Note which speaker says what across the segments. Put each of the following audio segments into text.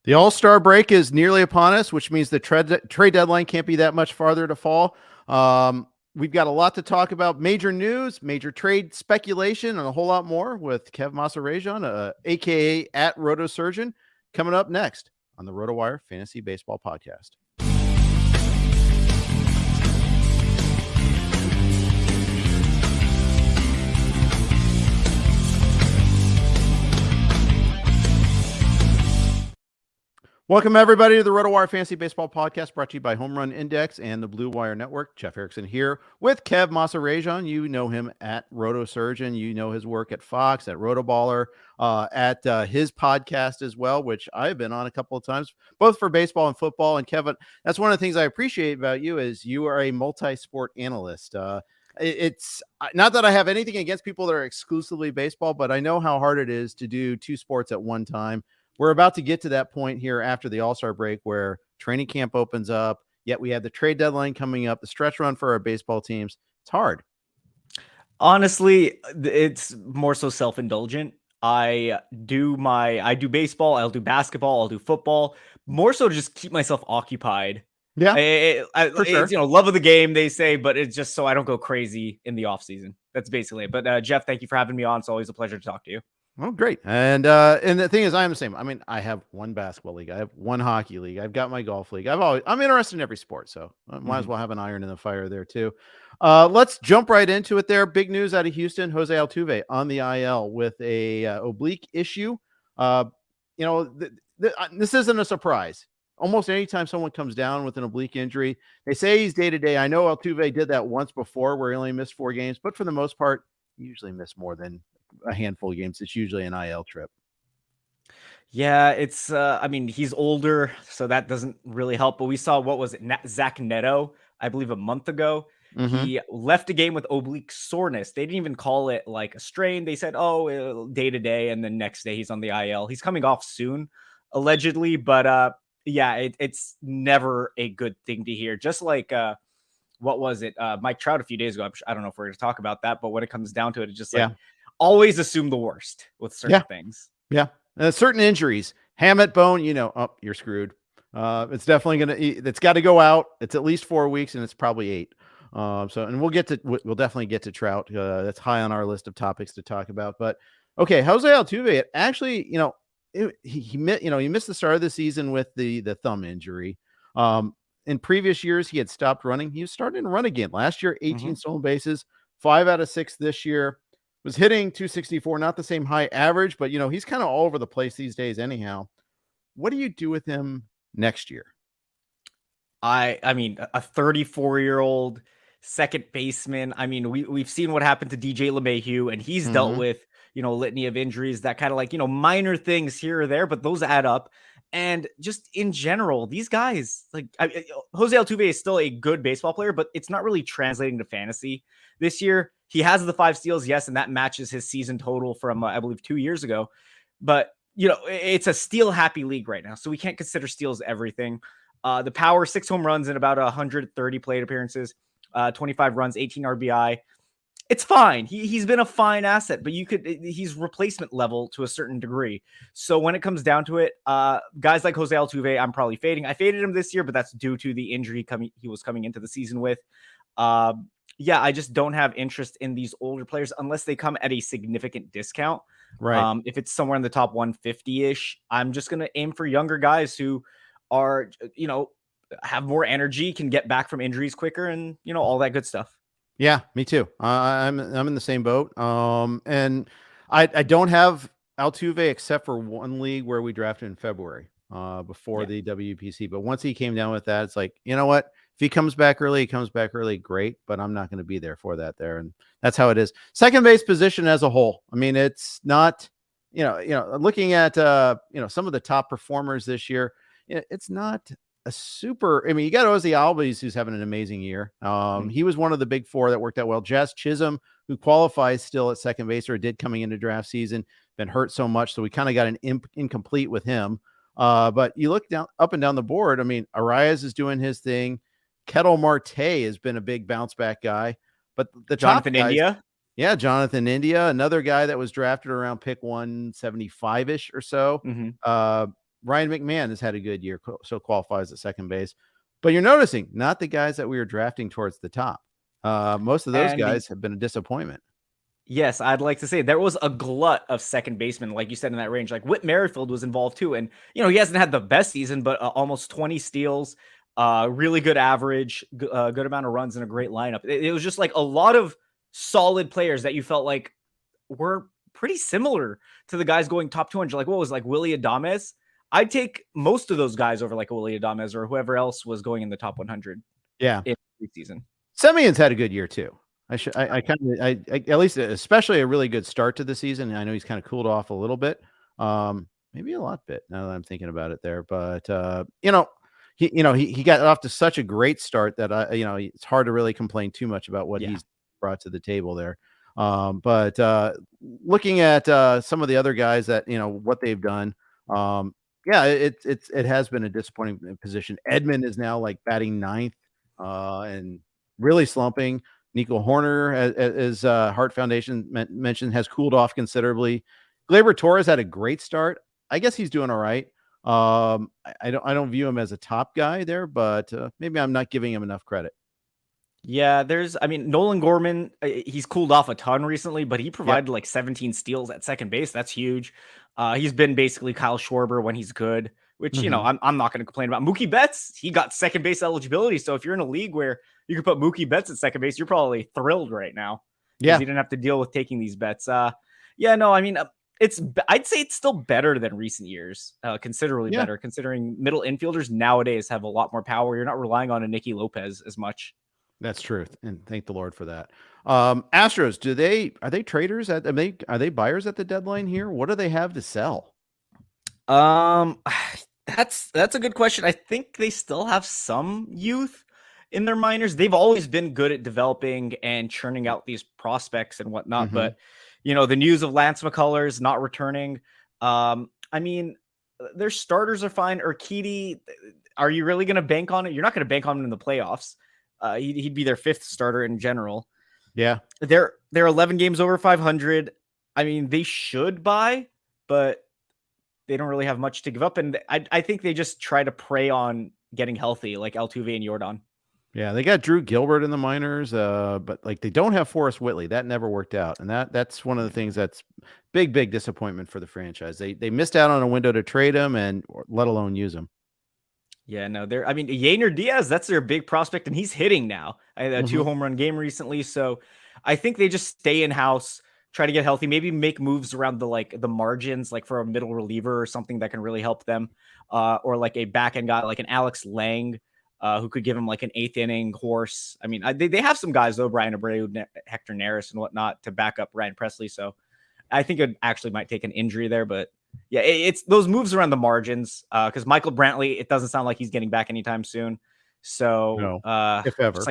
Speaker 1: The All-Star break is nearly upon us, which means the trade deadline can't be that much farther to fall. We've got a lot to talk about: major news, major trade speculation, and a whole lot more with Kev Mahserejian, aka at RotoSurgeon, coming up next on the RotoWire Fantasy Baseball Podcast. Welcome, everybody, to the RotoWire Fantasy Baseball Podcast, brought to you by Home Run Index and the Blue Wire Network. Jeff Erickson here with Kev Mahserejian. You know him at RotoSurgeon. You know his work at Fox, at Rotoballer, at his podcast as well, which I've been on a couple of times, both for baseball and football. And Kevin, that's one of the things I appreciate about you is you are a multi-sport analyst. It's not that I have anything against people that are exclusively baseball, but I know how hard it is to do two sports at one time. We're about to get to that point here after the All-Star break where training camp opens up, yet we have the trade deadline coming up, the stretch run for our baseball teams. It's hard.
Speaker 2: Honestly, it's more so self-indulgent. I do baseball, I'll do basketball, I'll do football, more so to just keep myself occupied.
Speaker 1: Yeah,
Speaker 2: for sure. It's, love of the game, they say, but it's just so I don't go crazy in the off season. That's basically it. But Jeff, thank you for having me on. It's always a pleasure to talk to you.
Speaker 1: Oh, great. And the thing is, I am the same. I mean, I have one basketball league. I have one hockey league. I've got my golf league. I'm interested in every sport. So I might as well have an iron in the fire there too. Let's jump right into it there. Big news out of Houston. Jose Altuve on the IL with a oblique issue. This isn't a surprise. Almost anytime someone comes down with an oblique injury, they say he's day-to-day. I know Altuve did that once before where he only missed 4 games, but for the most part, he usually missed more than a handful of games. It's usually an IL trip.
Speaker 2: Yeah, it's I mean, he's older, so that doesn't really help. But we saw, what was it, Zach Neto, I believe a month ago. Mm-hmm. He left a game with oblique soreness. They didn't even call it like a strain. They said, day to day, and then next day he's on the IL. He's coming off soon, allegedly, but yeah, it's never a good thing to hear. Just like what was it, Mike Trout a few days ago. I don't know if we're going to talk about that, but when it comes down to it, it's just like always assume the worst with certain things.
Speaker 1: Yeah. Certain injuries, Hammett bone, you're screwed. It's definitely it's got to go out. It's at least 4 weeks, and it's probably 8. And we'll definitely get to Trout. That's high on our list of topics to talk about. But okay, Jose Altuve, actually, he missed the start of the season with the thumb injury. In previous years, he had stopped running. He was starting to run again. Last year, 18 stolen bases, 5 out of 6 this year. Was hitting 264, not the same high average, but he's kind of all over the place these days anyhow. What do you do with him next year?
Speaker 2: I mean, a 34-year-old second baseman. I mean, we've seen what happened to DJ LeMahieu, and he's dealt with, litany of injuries, that kind of like, minor things here or there, but those add up. And just in general, these guys, Jose Altuve is still a good baseball player, but it's not really translating to fantasy this year. He has the 5 steals, yes, and that matches his season total from, I believe, 2 years ago. But, it's a steal-happy league right now, so we can't consider steals everything. The power, 6 home runs in about 130 plate appearances, 25 runs, 18 RBI. It's fine. He's been a fine asset, but he's replacement level to a certain degree. So when it comes down to it, guys like Jose Altuve, I'm probably fading. I faded him this year, but that's due to the injury he was coming into the season with. I just don't have interest in these older players unless they come at a significant discount.
Speaker 1: Right.
Speaker 2: If it's somewhere in the top 150-ish, I'm just going to aim for younger guys who are, have more energy, can get back from injuries quicker, and, all that good stuff.
Speaker 1: Yeah, me too. I'm in the same boat. And I don't have Altuve except for one league where we drafted in February before the WPC. But once he came down with that, it's like, you know what? If he comes back early, great, but I'm not going to be there for that there. And that's how it is. Second base position as a whole. I mean, it's not, looking at, some of the top performers this year, it's not a super, I mean, you got Ozzy Albies, who's having an amazing year. He was one of the big 4 that worked out well. Jazz Chisholm, who qualifies still at second base, or did coming into draft season, been hurt so much. So we kind of got an incomplete with him. But you look up and down the board. I mean, Arias is doing his thing. Ketel Marte has been a big bounce back guy, but the
Speaker 2: Jonathan
Speaker 1: top guys,
Speaker 2: India.
Speaker 1: Yeah. Jonathan India, another guy that was drafted around pick 175-ish or so. Ryan McMahon has had a good year, so qualifies at second base. But you're noticing not the guys that we were drafting towards the top. Most of those guys have been a disappointment.
Speaker 2: Yes, I'd like to say there was a glut of second basemen, like you said, in that range. Like Whit Merrifield was involved too. And, he hasn't had the best season, but almost 20 steals, really good average, good amount of runs, and a great lineup. It was just like a lot of solid players that you felt like were pretty similar to the guys going top 200. Like what was like Willy Adames? I'd take most of those guys over like a Willy Adames or whoever else was going in the top 100.
Speaker 1: Yeah.
Speaker 2: In the season.
Speaker 1: Semion's had a good year too. I at least especially a really good start to the season. I know he's kind of cooled off a little bit, maybe a lot bit now that I'm thinking about it there. But he got off to such a great start that it's hard to really complain too much about what he's brought to the table there. But looking at some of the other guys that what they've done, it has been a disappointing position. Edman is now like batting ninth and really slumping. Nico Horner, as Hart Foundation mentioned, has cooled off considerably. Gleyber Torres had a great start. I guess he's doing all right. I don't view him as a top guy there, but maybe I'm not giving him enough credit.
Speaker 2: Yeah, Nolan Gorman, he's cooled off a ton recently, but he provided like 17 steals at second base. That's huge. He's been basically Kyle Schwarber when he's good, which, I'm not going to complain about. Mookie Betts, he got second base eligibility. So if you're in a league where you can put Mookie Betts at second base, you're probably thrilled right now. Yeah. You didn't have to deal with taking these bets. I'd say it's still better than recent years, considerably better, considering middle infielders nowadays have a lot more power. You're not relying on a Nicky Lopez as much.
Speaker 1: That's true, and thank the Lord for that. Astros, are they traders? Are they buyers at the deadline here? What do they have to sell?
Speaker 2: That's a good question. I think they still have some youth in their minors. They've always been good at developing and churning out these prospects and whatnot. Mm-hmm. But the news of Lance McCullers not returning. Their starters are fine. Urquidy, are you really going to bank on it? You're not going to bank on him in the playoffs. He'd be their fifth starter in general.
Speaker 1: Yeah.
Speaker 2: They're 11 games over 500. They should buy, but they don't really have much to give up. And I think they just try to prey on getting healthy like Altuve and Jordan.
Speaker 1: Yeah. They got Drew Gilbert in the minors, but like they don't have Forrest Whitley. That never worked out. And that's one of the things that's big disappointment for the franchise. They missed out on a window to trade him and let alone use him.
Speaker 2: Yeah, no, Yainer Diaz, that's their big prospect, and he's hitting now. I had a 2 home run game recently, so I think they just stay in house, try to get healthy, maybe make moves around the margins, like for a middle reliever or something that can really help them, or like a back end guy like an Alex Lang, who could give him like an 8th inning horse. They have some guys though, Brian Abreu, Hector Neris, and whatnot to back up Ryan Presley. So I think it actually might take an injury there, but. Yeah, it's those moves around the margins because Michael Brantley, it doesn't sound like he's getting back anytime soon. So,
Speaker 1: if ever.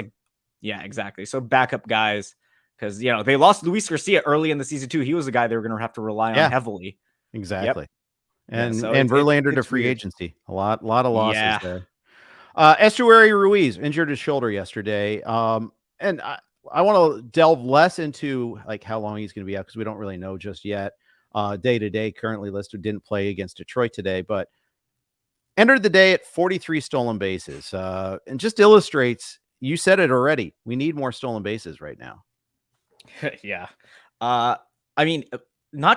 Speaker 2: Yeah, exactly. So backup guys because, they lost Luis Garcia early in the season too. He was a guy they were going to have to rely on heavily.
Speaker 1: Exactly. Yep. And Verlander to free agency. A lot of losses there. Esteury Ruiz injured his shoulder yesterday. And I want to delve less into like how long he's going to be out because we don't really know just yet. Day-to-day currently listed, didn't play against Detroit today, but entered the day at 43 stolen bases. And just illustrates, you said it already, we need more stolen bases right now.
Speaker 2: Yeah. Not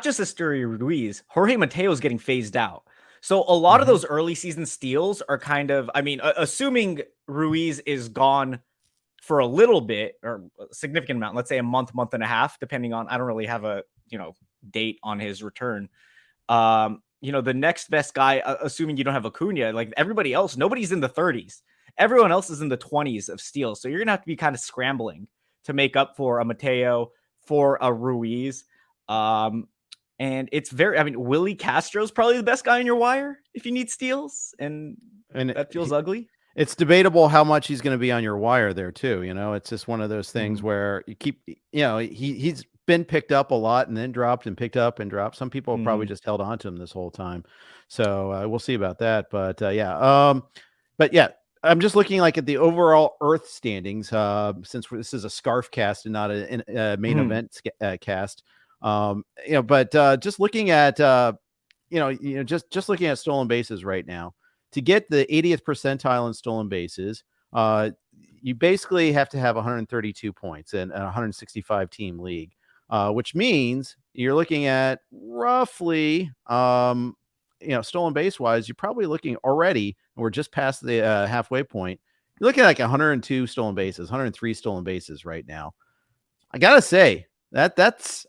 Speaker 2: just Esteury Ruiz, Jorge Mateo is getting phased out. So a lot of those early season steals are kind of, assuming Ruiz is gone for a little bit or a significant amount, let's say a month and a half, depending on, I don't really have a, date on his return. The next best guy, assuming you don't have Acuna, like everybody else, nobody's in the 30s. Everyone else is in the 20s of steals. So you're going to have to be kind of scrambling to make up for a Mateo, for a Ruiz. And it's Willie Castro's probably the best guy in your wire if you need steals. And that feels ugly.
Speaker 1: It's debatable how much he's going to be on your wire there too. It's just one of those things where you keep, he's been picked up a lot and then dropped and picked up and dropped. Some people have probably just held on to him this whole time. So we'll see about that. But I'm just looking like at the overall Earth standings, since this is a scarf cast and not a main event cast. But just looking at, just looking at stolen bases right now, to get the 80th percentile in stolen bases, you basically have to have 132 points in a 165 team league, which means you're looking at roughly, stolen base wise, you're probably looking already, we're just past the halfway point. You're looking at like 102 stolen bases, 103 stolen bases right now. I gotta say that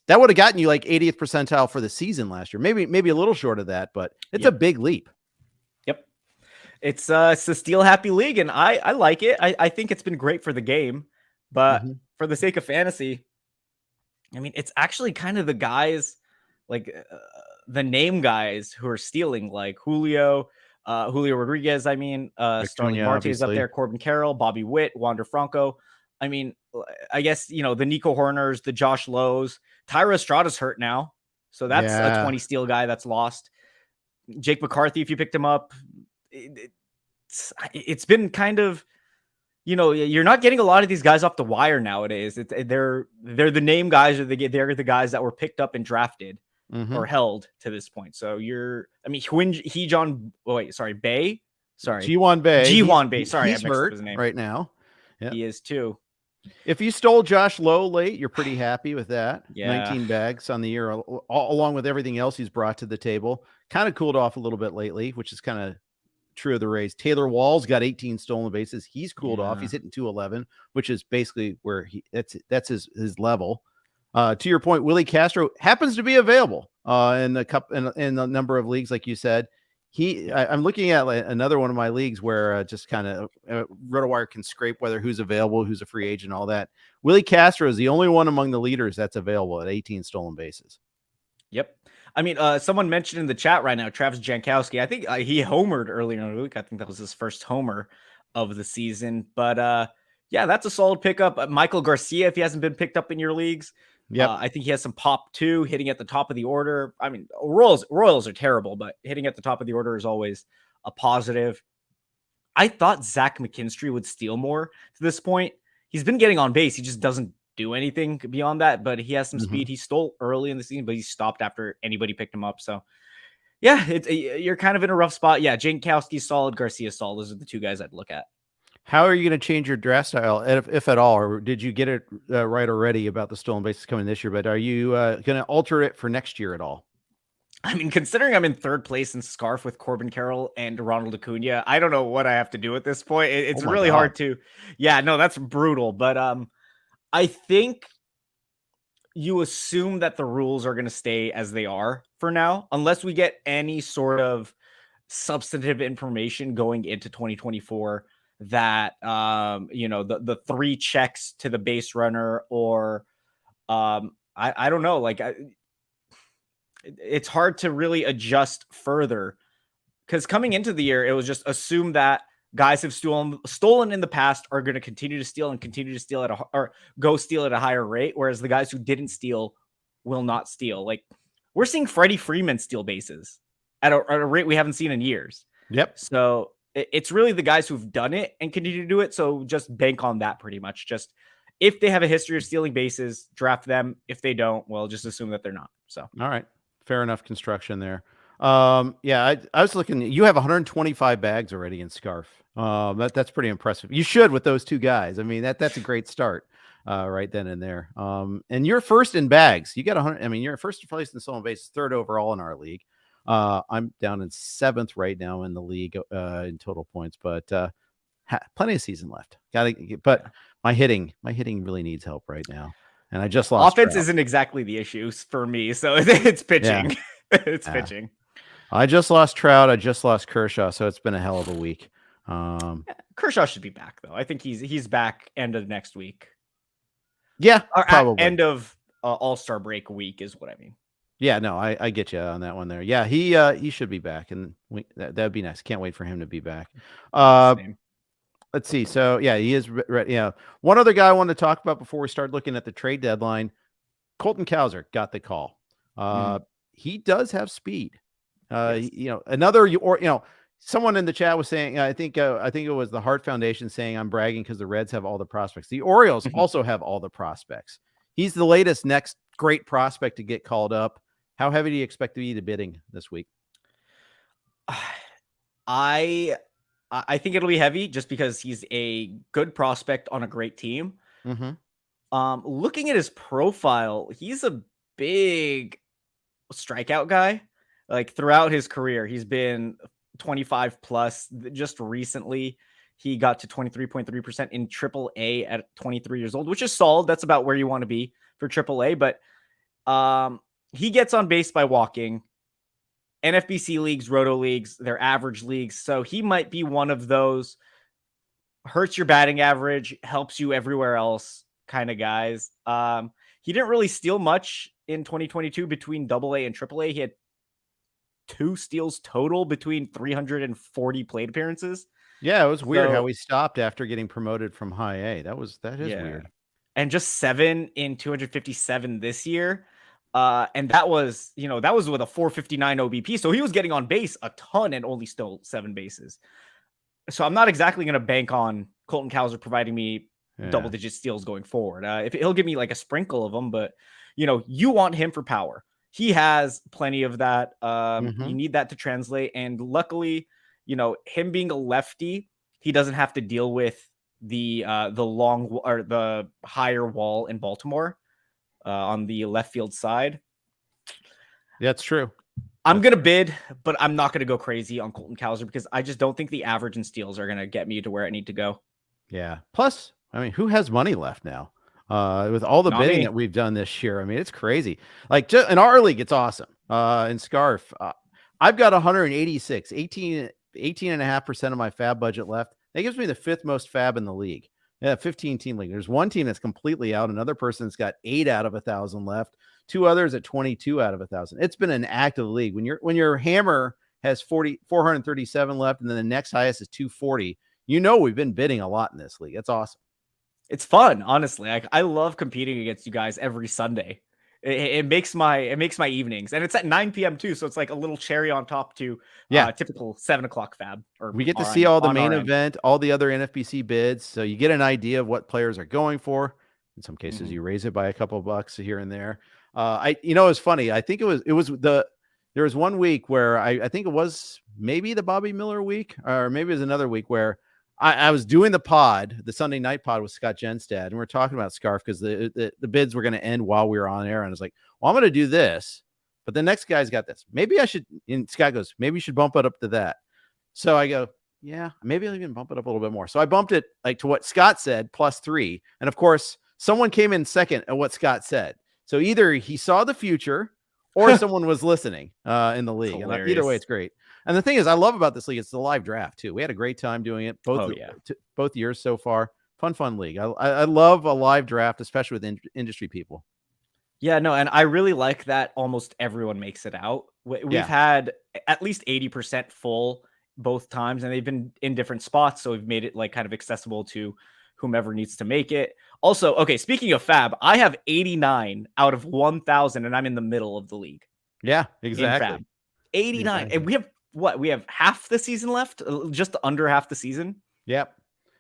Speaker 1: would have gotten you like 80th percentile for the season last year. Maybe a little short of that, but it's a big leap.
Speaker 2: Yep. It's a steal happy league, and I like it. I think it's been great for the game, but for the sake of fantasy, I mean, it's actually kind of the guys, like the name guys who are stealing, like Julio Rodriguez. I mean, Starling Marte is up there, Corbin Carroll, Bobby Witt, Wander Franco. I mean, I guess, the Nico Horners, the Josh Lowe's, Tyra Estrada's hurt now. So that's a 20 steal guy that's lost. Jake McCarthy, if you picked him up, it's been kind of, you're not getting a lot of these guys off the wire nowadays. They're the name guys, or they're the guys that were picked up and drafted or held to this point. So Ji-Hwan Bae. Sorry,
Speaker 1: he's hurt his name right now.
Speaker 2: Yep. He is too.
Speaker 1: If you stole Josh Lowe late, you're pretty happy with that.
Speaker 2: Yeah.
Speaker 1: 19 bags on the year, along with everything else he's brought to the table. Kind of cooled off a little bit lately, which is kind of true of the Rays. Taylor Wall's got 18 stolen bases. He's cooled off. He's hitting 211, which is basically where that's his level. To your point, Willie Castro happens to be available in a number of leagues, like you said. I'm looking at another one of my leagues where just kind of RotoWire can scrape who's available, who's a free agent, all that. Willie Castro is the only one among the leaders that's available at 18 stolen bases.
Speaker 2: Yep. I mean, someone mentioned in the chat right now, Travis Jankowski. I think he homered earlier in the week. I think that was his first homer of the season. But that's a solid pickup. Michael Garcia, if he hasn't been picked up in your leagues. Yeah, I think he has some pop too, hitting at the top of the order. I mean, Royals are terrible, but hitting at the top of the order is always a positive. I thought Zach McKinstry would steal more to this point. He's been getting on base. He just doesn't do anything beyond that, but he has some speed. He stole early in the season, but he stopped after anybody picked him up. So yeah, you're kind of in a rough spot. Yeah, Jankowski's solid, Garcia's solid. Those are the two guys I'd look at.
Speaker 1: How are you going to change your draft style, if at all, or did you get it right already about the stolen bases coming this year? But are you going to alter it for next year at all?
Speaker 2: I mean, considering I'm in third place in Scarf with Corbin Carroll and Ronald Acuna, I don't know what I have to do at this point. It's really hard to. Yeah, no, that's brutal. But I think you assume that the rules are going to stay as they are for now, unless we get any sort of substantive information going into 2024. That the 3 checks to the base runner, or I don't know, it's hard to really adjust further, because coming into the year it was just assumed that guys have stolen in the past are going to continue to steal or go steal at a higher rate, whereas the guys who didn't steal will not steal. Like, we're seeing Freddie Freeman steal bases at a rate we haven't seen in years.
Speaker 1: Yep.
Speaker 2: So it's really the guys who've done it and continue to do it. So just bank on that pretty much. Just if they have a history of stealing bases, draft them. If they don't, well, just assume that they're not. So,
Speaker 1: all right. Fair enough construction there. I was looking, you have 125 bags already in Scarf. That's pretty impressive. You should with those two guys. I mean, that's a great start right then and there. And you're first in bags. You got 100. I mean, you're first place in stolen bases, third overall in our league. I'm down in 7th right now in the league in total points, but plenty of season left. But my hitting really needs help right now, and I just lost.
Speaker 2: Offense isn't exactly the issue for me, so it's pitching. Yeah. It's pitching.
Speaker 1: I just lost Trout. I just lost Kershaw, so it's been a hell of a week.
Speaker 2: Kershaw should be back though. I think he's back end of next week.
Speaker 1: Yeah,
Speaker 2: or
Speaker 1: probably
Speaker 2: end of All-Star break week is what I mean.
Speaker 1: Yeah, no, I get you on that one there. Yeah, he should be back, and that'd be nice. Can't wait for him to be back. Let's see. So yeah, he is. Yeah, one other guy I wanted to talk about before we start looking at the trade deadline. Colton Cowser got the call. He does have speed. Someone in the chat was saying, I think it was the Hart Foundation saying I'm bragging because the Reds have all the prospects. The Orioles also have all the prospects. He's the next great prospect to get called up. How heavy do you expect to be the bidding this week?
Speaker 2: I think it'll be heavy just because he's a good prospect on a great team.
Speaker 1: Mm-hmm.
Speaker 2: Looking at his profile, he's a big strikeout guy. Like throughout his career, he's been 25 plus. Just recently, he got to 23.3% in AAA at 23 years old, which is solid. That's about where you want to be for AAA. But he gets on base by walking. NFBC leagues, roto leagues, they're average leagues. So he might be one of those hurts your batting average, helps you everywhere else kind of guys. He didn't really steal much in 2022 between AA and AAA. He had 2 steals total between 340 plate appearances.
Speaker 1: Yeah, it was weird how we stopped after getting promoted from high A. That is weird.
Speaker 2: And just 7 in 257 this year. And that was with a 459 OBP. So he was getting on base a ton and only stole 7 bases. So I'm not exactly going to bank on Colton Cowser providing me double-digit steals going forward. If he'll give me like a sprinkle of them, but you want him for power. He has plenty of that. You need that to translate. And luckily, him being a lefty, he doesn't have to deal with the long or the higher wall in Baltimore on the left field side.
Speaker 1: That's true.
Speaker 2: I'm going to bid, but I'm not going to go crazy on Colton Cowser because I just don't think the average and steals are going to get me to where I need to go.
Speaker 1: Yeah. Plus, I mean, who has money left now? With all the bidding that we've done this year, I mean, it's crazy. Like in our league, it's awesome. In Scarf, I've got 186, 18.5% of my FAAB budget left. That gives me the 5th most FAAB in the league. Yeah, 15-team league. There's one team that's completely out. Another person's got 8 out of 1,000 left. 2 others at 22 out of 1,000. It's been an active league. When your hammer has 437 left, and then the next highest is 240. We've been bidding a lot in this league. It's awesome.
Speaker 2: It's fun, honestly. I love competing against you guys every Sunday. It makes my evenings, and it's at 9 p.m. too, so it's like a little cherry on top to typical 7 o'clock FAAB. Or
Speaker 1: we get to see all the main event, all the other NFBC bids, so you get an idea of what players are going for. In some cases, you raise it by a couple of bucks here and there. It was funny. I think there was one week where I think it was maybe the Bobby Miller week, or maybe it was another week where I was doing the Sunday night pod with Scott Genstad, and we're talking about Scarf because the bids were going to end while we were on air. And I was like, well, I'm going to do this, but the next guy's got this. Maybe I should, and Scott goes, maybe you should bump it up to that. So I go, yeah, maybe I'll even bump it up a little bit more. So I bumped it like to what Scott said, +3. And of course, someone came in second at what Scott said. So either he saw the future or someone was listening in the league. And either way, it's great. And the thing is, I love about this league, it's the live draft too. We had a great time doing it both years so far. Fun league. I love a live draft, especially with industry people.
Speaker 2: Yeah, no, and I really like that almost everyone makes it out. We've had at least 80% full both times, and they've been in different spots. So we've made it like kind of accessible to whomever needs to make it. Also, okay, speaking of FAAB, I have 89 out of 1,000, and I'm in the middle of the league.
Speaker 1: Yeah, exactly.
Speaker 2: 89. Exactly. And we have half the season left, just under half the season.
Speaker 1: Yep.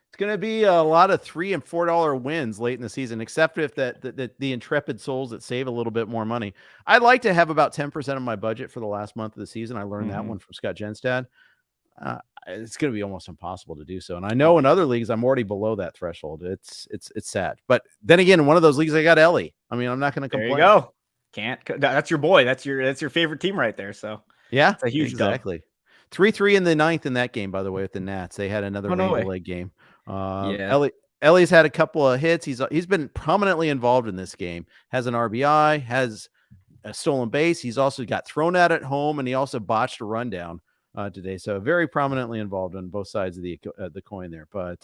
Speaker 1: It's going to be a lot of $3 and $4 wins late in the season, except if the intrepid souls that save a little bit more money. I'd like to have about 10% of my budget for the last month of the season. I learned that one from Scott Genstad. It's going to be almost impossible to do so. And I know in other leagues, I'm already below that threshold. It's sad. But then again, in one of those leagues, I got Ellie. I mean, I'm not going to complain.
Speaker 2: There you go. That's your boy. That's your favorite team right there. So
Speaker 1: yeah,
Speaker 2: it's a huge
Speaker 1: exactly. 3-3 in the 9th in that game, by the way, with the Nats. They had another rainbow leg game. Ellie's had a couple of hits. He's been prominently involved in this game. Has an RBI, has a stolen base. He's also got thrown out at home, and he also botched a rundown today. So very prominently involved on both sides of the coin there. But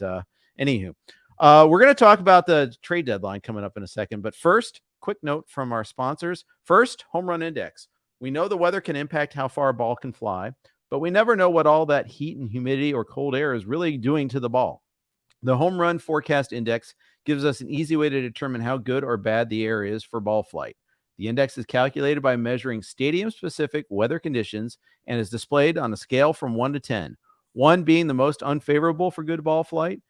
Speaker 1: anywho, we're going to talk about the trade deadline coming up in a second. But first, quick note from our sponsors. First, home run index. We know the weather can impact how far a ball can fly, but we never know what all that heat and humidity or cold air is really doing to the ball. The home run forecast index gives us an easy way to determine how good or bad the air is for ball flight. The index is calculated by measuring stadium-specific weather conditions and is displayed on a scale from 1 to 10, 1 being the most unfavorable for good ball flight,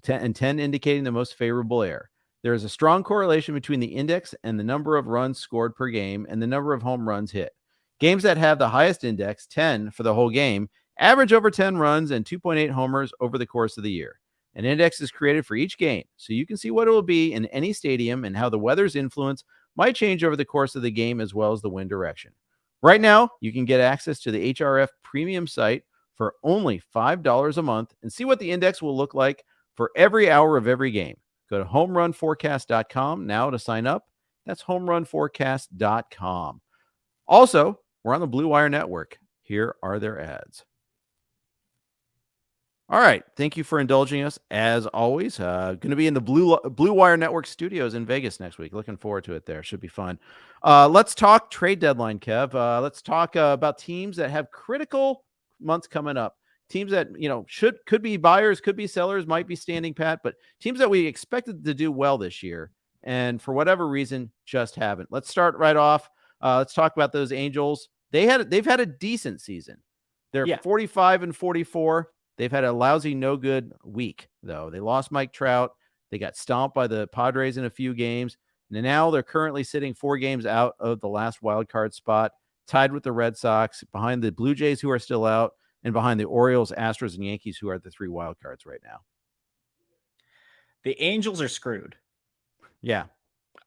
Speaker 1: and 10 indicating the most favorable air. There is a strong correlation between the index and the number of runs scored per game and the number of home runs hit. Games that have the highest index, 10 for the whole game, average over 10 runs and 2.8 homers over the course of the year. An index is created for each game, so you can see what it will be in any stadium and how the weather's influence might change over the course of the game as well as the wind direction. Right now, you can get access to the HRF premium site for only $5 a month and see what the index will look like for every hour of every game. Go to homerunforecast.com now to sign up. That's homerunforecast.com. Also, we're on the Blue Wire Network. Here are their ads. All right. Thank you for indulging us, as always. Going to be in the Blue Wire Network studios in Vegas next week. Looking forward to it there. Should be fun. Let's talk trade deadline, Kev. Let's talk about teams that have critical months coming up. Teams that, could be buyers, could be sellers, might be standing pat, but teams that we expected to do well this year and for whatever reason just haven't. Let's start right off. Let's talk about those Angels. They've had a decent season. They're 45 and 44. They've had a lousy, no good week, though. They lost Mike Trout. They got stomped by the Padres in a few games. And now they're currently sitting 4 games out of the last wild card spot, tied with the Red Sox, behind the Blue Jays, who are still out, and behind the Orioles, Astros, and Yankees, who are the 3 wild cards right now.
Speaker 2: The Angels are screwed.
Speaker 1: Yeah.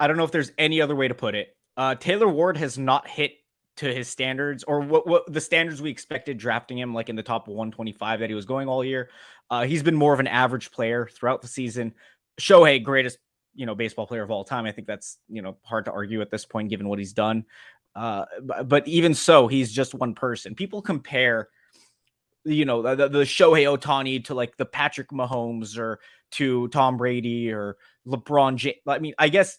Speaker 2: I don't know if there's any other way to put it. Taylor Ward has not hit to his standards or what the standards we expected drafting him, like in the top 125 that he was going all year. He's been more of an average player throughout the season. Shohei, greatest, baseball player of all time. I think that's, hard to argue at this point, given what he's done. But even so, he's just one person. People compare, the Shohei Ohtani to like the Patrick Mahomes or to Tom Brady or LeBron James. I mean, I guess,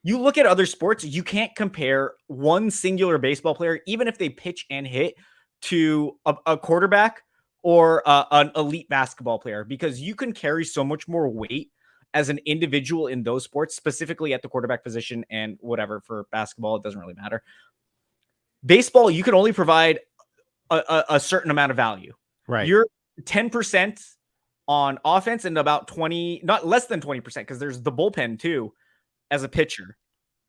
Speaker 2: you look at other sports, you can't compare one singular baseball player, even if they pitch and hit, to a quarterback or an elite basketball player, because you can carry so much more weight as an individual in those sports, specifically at the quarterback position and whatever for basketball. It doesn't really matter. Baseball, you can only provide a certain amount of value.
Speaker 1: Right.
Speaker 2: You're 10% on offense and about 20, not less than 20%, because there's the bullpen too, as a pitcher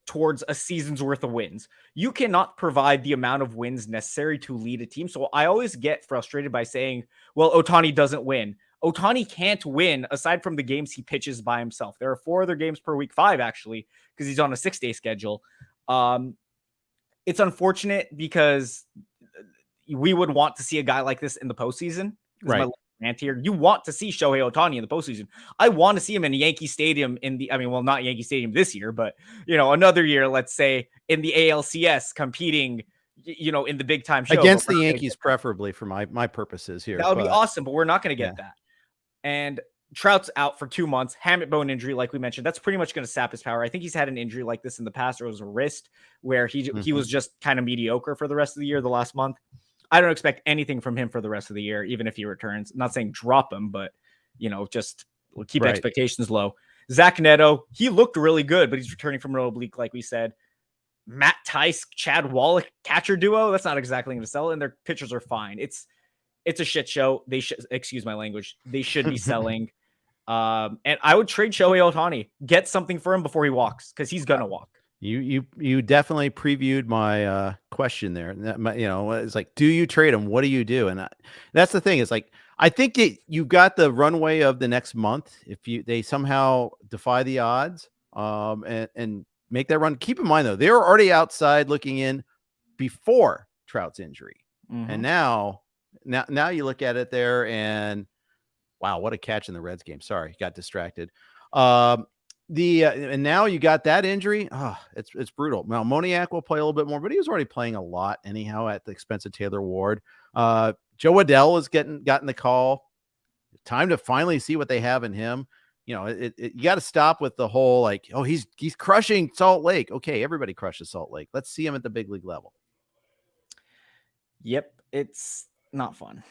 Speaker 2: towards a season's worth of wins. You cannot provide the amount of wins necessary to lead a team. So I always get frustrated by saying, well, Ohtani doesn't win. Ohtani can't win aside from the games he pitches by himself. There are 4 other games per week, 5 actually, because he's on a 6-day schedule. It's unfortunate because we would want to see a guy like this in the postseason.
Speaker 1: Right.
Speaker 2: Here, you want to see Shohei Ohtani in the postseason. I want to see him in Yankee Stadium not Yankee Stadium this year, but another year, let's say in the ALCS competing, in the big time show
Speaker 1: against the Yankees, preferably for my purposes here.
Speaker 2: That would be awesome, but we're not going to get that. And Trout's out for 2 months, hamate bone injury, like we mentioned. That's pretty much going to sap his power. I think he's had an injury like this in the past, or it was a wrist where he was just kind of mediocre for the rest of the year, the last month. I don't expect anything from him for the rest of the year, even if he returns. I'm not saying drop him, but, just keep expectations low. Zach Neto, he looked really good, but he's returning from an oblique, like we said. Matt Tice, Chad Wallach, catcher duo, that's not exactly going to sell, and their pitchers are fine. It's a shit show. They should, excuse my language, they should be selling. And I would trade Shohei Ohtani. Get something for him before he walks, because he's going to walk.
Speaker 1: You definitely previewed my question there. It's like, do you trade him? What do you do? And that's the thing. It's like, I think you got the runway of the next month if they somehow defy the odds and make that run. Keep in mind though, they were already outside looking in before Trout's injury, and now you look at it there and wow, what a catch in the Reds game. Sorry, got distracted. And now you got that injury. Oh, it's brutal. Now Moniak will play a little bit more, but he was already playing a lot anyhow at the expense of Taylor Ward. Joe Adell has gotten the call. Time to finally see what they have in him. You got to stop with the whole like, oh, he's crushing Salt Lake. Okay, everybody crushes Salt Lake. Let's see him at the big league level.
Speaker 2: Yep, it's not fun.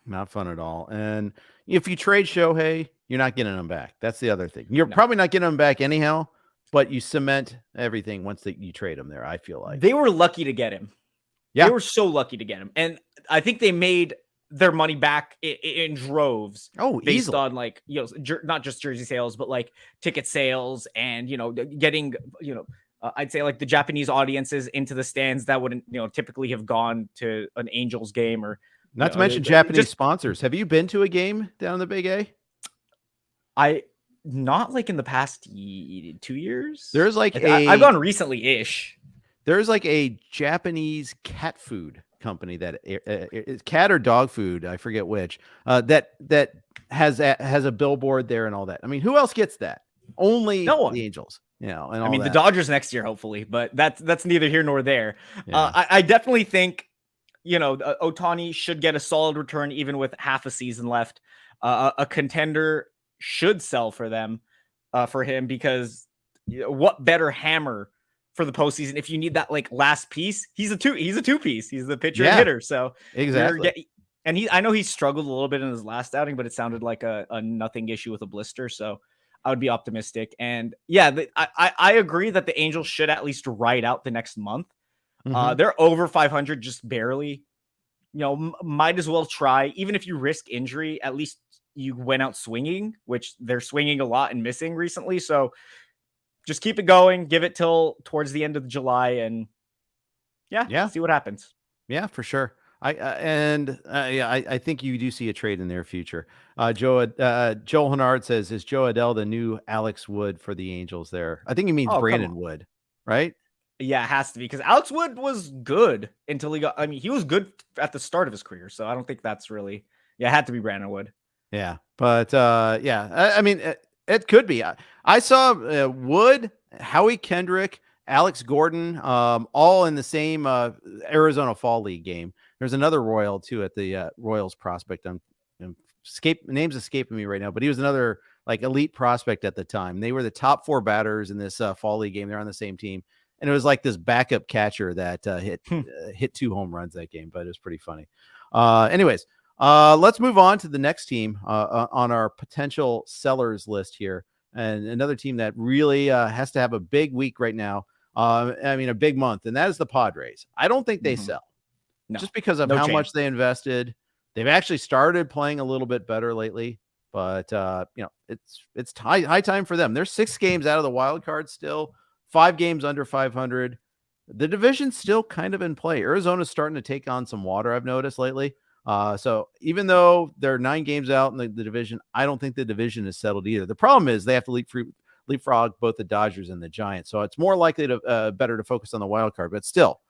Speaker 1: Not fun at all. And if you trade Shohei, you're not getting him back. That's the other thing. You're probably not getting him back anyhow, but you cement everything once you trade him there, I feel like.
Speaker 2: They were lucky to get him.
Speaker 1: Yeah.
Speaker 2: They were so lucky to get him. And I think they made their money back in droves.
Speaker 1: Oh,
Speaker 2: based
Speaker 1: easily.
Speaker 2: on like, not just jersey sales, but like ticket sales and, getting, I'd say like the Japanese audiences into the stands that wouldn't, typically have gone to an Angels game or,
Speaker 1: Not to mention Japanese
Speaker 2: just
Speaker 1: sponsors. Have you been to a game down in the Big A?
Speaker 2: not like in the past 2 years.
Speaker 1: There's like
Speaker 2: I've gone recently-ish.
Speaker 1: There's like a Japanese cat food company that it's cat or dog food, I forget which, that has a billboard there and all that. I mean, who else gets that? Only
Speaker 2: No one.
Speaker 1: the Angels, and all
Speaker 2: I mean,
Speaker 1: that.
Speaker 2: the Dodgers next year, hopefully, but that's neither here nor there.
Speaker 1: Yeah.
Speaker 2: I definitely think, Ohtani should get a solid return even with half a season left. A contender should sell for them, for him, because what better hammer for the postseason if you need that like last piece? He's a two piece. He's the pitcher and hitter. So
Speaker 1: exactly.
Speaker 2: And I know he struggled a little bit in his last outing, but it sounded like a nothing issue with a blister. So I would be optimistic. And yeah, I agree that the Angels should at least ride out the next month. They're over 500, just barely. Might as well try. Even if you risk injury, at least you went out swinging, which they're swinging a lot and missing recently. So just keep it going. Give it till towards the end of July, and see what happens.
Speaker 1: Yeah, for sure. I think you do see a trade in their future. Joel Hennard says, "Is Joe Adell the new Alex Wood for the Angels?" There, I think he means Brandon Wood, right?
Speaker 2: Yeah, it has to be, because Alex Wood was good until he got. I mean, he was good at the start of his career, so I don't think that's really. Yeah, it had to be Brandon Wood.
Speaker 1: Yeah, but I mean, it could be. I saw Wood, Howie Kendrick, Alex Gordon, all in the same Arizona Fall League game. There's another Royal too at the Royals prospect. Name's escaping me right now, but he was another like elite prospect at the time. They were the top 4 batters in this Fall League game. They're on the same team, and it was like this backup catcher that hit 2 home runs that game. But it was pretty funny. Anyways, let's move on to the next team on our potential sellers list here, and another team that really has to have a big week right now. I mean, a big month, and that is the Padres. I don't think they sell. No, just because of how much they invested. They've actually started playing a little bit better lately, but it's high time for them. They're 6 games out of the wild card still, 5 games under 500. The division's still kind of in play. Arizona's starting to take on some water, I've noticed lately. So even though they're 9 games out in the division, I don't think the division is settled either. The problem is they have to leapfrog both the Dodgers and the Giants. So it's more likely to better to focus on the wild card, but still,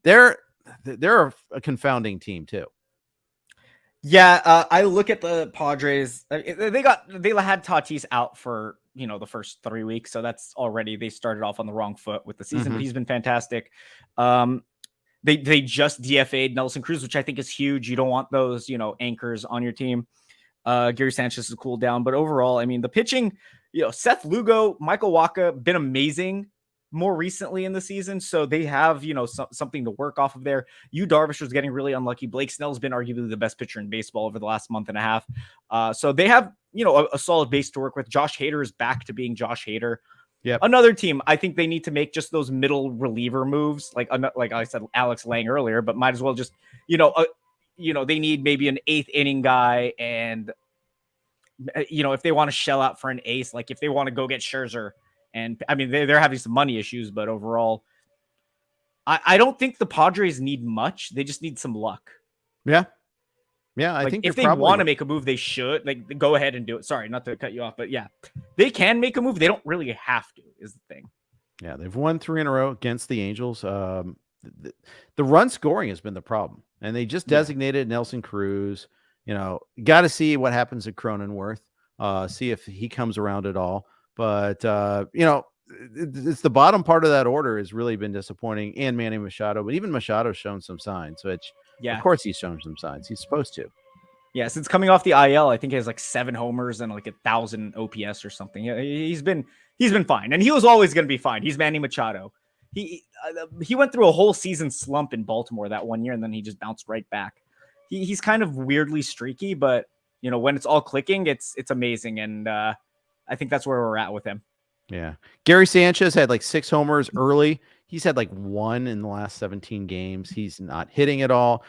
Speaker 1: they're a confounding team too.
Speaker 2: Yeah, I look at the Padres. They had Tatis out for the first 3 weeks, so that's already they started off on the wrong foot with the season. But he's been fantastic. They just DFA'd Nelson Cruz, which I think is huge. You don't want those anchors on your team. Gary Sanchez is cooled down, but overall, I mean, the pitching, Seth Lugo, Michael Wacha, been amazing more recently in the season. So they have, something to work off of there. Yu Darvish was getting really unlucky. Blake Snell's been arguably the best pitcher in baseball over the last month and a half. So they have, a solid base to work with. Josh Hader is back to being Josh Hader.
Speaker 1: Yeah.
Speaker 2: Another team, I think they need to make just those middle reliever moves. Like I said, Alex Lang earlier, but might as well just, they need maybe an 8th inning guy. And, if they want to shell out for an ace, like if they want to go get Scherzer, and I mean, they're having some money issues, but overall, I don't think the Padres need much. They just need some luck.
Speaker 1: Yeah. Yeah. I think
Speaker 2: if they want to make a move, they should go ahead and do it. Sorry, not to cut you off, but yeah, they can make a move. They don't really have to, is the thing.
Speaker 1: Yeah. They've won 3 in a row against the Angels. The run scoring has been the problem, and they just designated Nelson Cruz. Got to see what happens at Cronenworth, see if he comes around at all. But, it's the bottom part of that order has really been disappointing, and Manny Machado. But even Machado's shown some signs, which, of course, he's shown some signs. He's supposed to.
Speaker 2: Yeah, since coming off the IL, I think he has like 7 homers and like 1,000 OPS or something. He's been fine, and he was always going to be fine. He's Manny Machado. He went through a whole season slump in Baltimore that one year, and then he just bounced right back. He's kind of weirdly streaky, but when it's all clicking, it's amazing, and I think that's where we're at with him.
Speaker 1: Yeah. Gary Sanchez had like 6 homers early. He's had like 1 in the last 17 games. He's not hitting at all.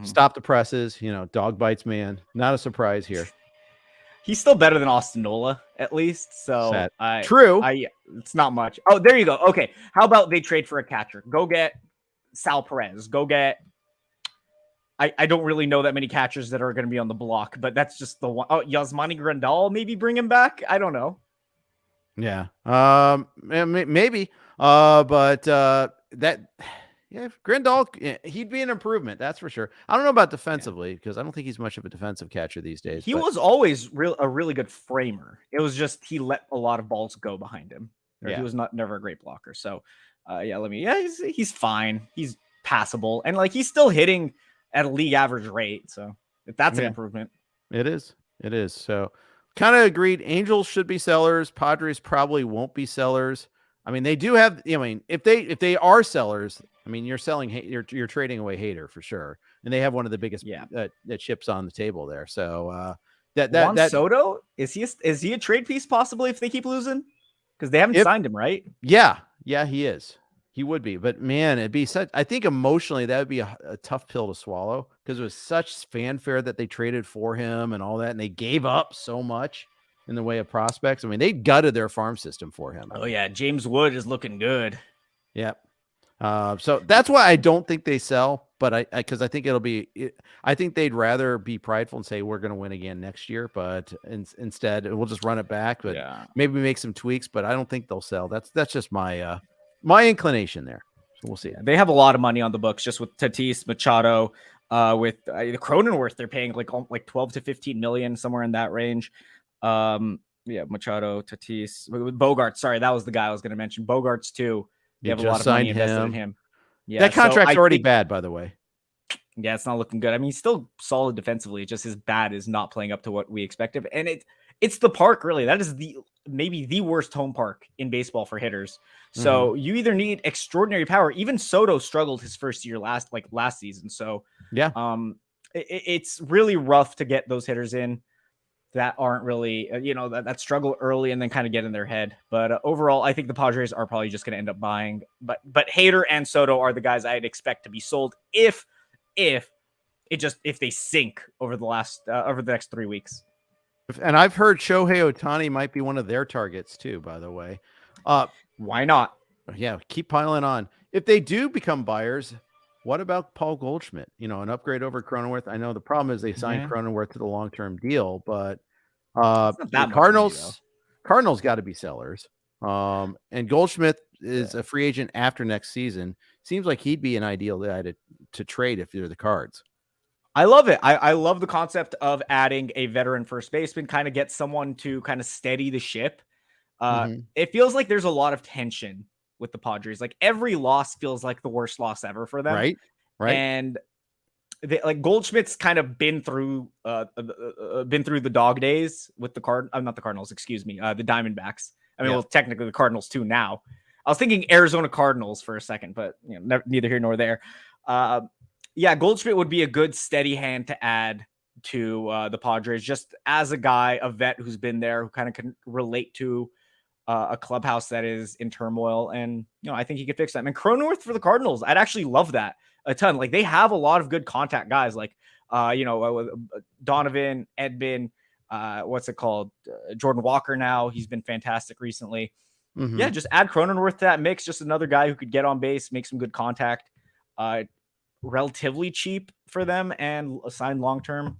Speaker 1: Stop the presses. Dog bites man. Not a surprise here.
Speaker 2: He's still better than Austin Nola, at least. So
Speaker 1: True.
Speaker 2: It's not much. Oh, there you go. Okay. How about they trade for a catcher? Go get Sal Perez. Go get. I don't really know that many catchers that are going to be on the block, but that's just the one. Oh, Yasmani Grandal, maybe bring him back. I don't know.
Speaker 1: Yeah. Maybe. But Grandal, he'd be an improvement. That's for sure. I don't know about defensively because I don't think he's much of a defensive catcher these days.
Speaker 2: He was always a really good framer. It was just he let a lot of balls go behind him. He was never a great blocker. So, he's fine. He's passable, and he's still hitting at a league average rate. So, if that's an improvement,
Speaker 1: it is. So, kind of agreed. Angels should be sellers. Padres probably won't be sellers. I mean, they do have. I mean, if they are sellers, I mean, you're selling. You're trading away Hader for sure, and they have one of the biggest chips on the table there. So that
Speaker 2: Soto is he a trade piece possibly if they keep losing because they haven't signed him, right?
Speaker 1: Yeah, he is. He would be, but man, it'd be such. I think emotionally that would be a tough pill to swallow because it was such fanfare that they traded for him and all that, and they gave up so much in the way of prospects. I mean, they gutted their farm system for him.
Speaker 2: Oh yeah, James Wood is looking good.
Speaker 1: Yep. So that's why I don't think they sell, but because I think I think they'd rather be prideful and say we're going to win again next year, but instead we'll just run it back. But maybe make some tweaks. But I don't think they'll sell. That's just my inclination there. So we'll see.
Speaker 2: Yeah, they have a lot of money on the books just with Tatis, Machado, with the Cronenworth. They're paying like 12 to 15 million, somewhere in that range. Machado, Tatis, Bogarts. Sorry, that was the guy I was going to mention. Bogarts too. They have a lot of money invested in him. Yeah,
Speaker 1: that contract's already bad, by the way.
Speaker 2: Yeah, it's not looking good. I mean, he's still solid defensively. It's just his bat is not playing up to what we expected. And it's the park, really. That is maybe the worst home park in baseball for hitters. So you either need extraordinary power. Even Soto struggled his first year last season. So it's really rough to get those hitters in that aren't really, that struggle early and then kind of get in their head. But overall, I think the Padres are probably just going to end up buying. But Hader and Soto are the guys I'd expect to be sold if they sink over the next 3 weeks.
Speaker 1: And I've heard Shohei Ohtani might be one of their targets too, by the way.
Speaker 2: Why not?
Speaker 1: Yeah, keep piling on. If they do become buyers, what about Paul Goldschmidt? An upgrade over Cronenworth. I know the problem is they signed Cronenworth to the long-term deal, but the Cardinals got to be sellers. And Goldschmidt is a free agent after next season. Seems like he'd be an ideal guy to trade if you're the Cards.
Speaker 2: I love it. I love the concept of adding a veteran first baseman, kind of get someone to kind of steady the ship. It feels like there's a lot of tension with the Padres. Like every loss feels like the worst loss ever for them.
Speaker 1: Right.
Speaker 2: And Goldschmidt's kind of been through the dog days with the Cardinals, excuse me, the Diamondbacks. I mean, well, technically the Cardinals too now. I was thinking Arizona Cardinals for a second, but neither here nor there. Goldschmidt would be a good steady hand to add to the Padres, just as a guy, a vet who's been there, who kind of can relate to a clubhouse that is in turmoil. And, I think he could fix that. And Cronenworth for the Cardinals, I'd actually love that a ton. Like they have a lot of good contact guys like, Donovan, Edman, what's it called? Jordan Walker now. He's been fantastic recently. Yeah, just add Cronenworth to that mix. Just another guy who could get on base, make some good contact. Relatively cheap for them and assigned long-term.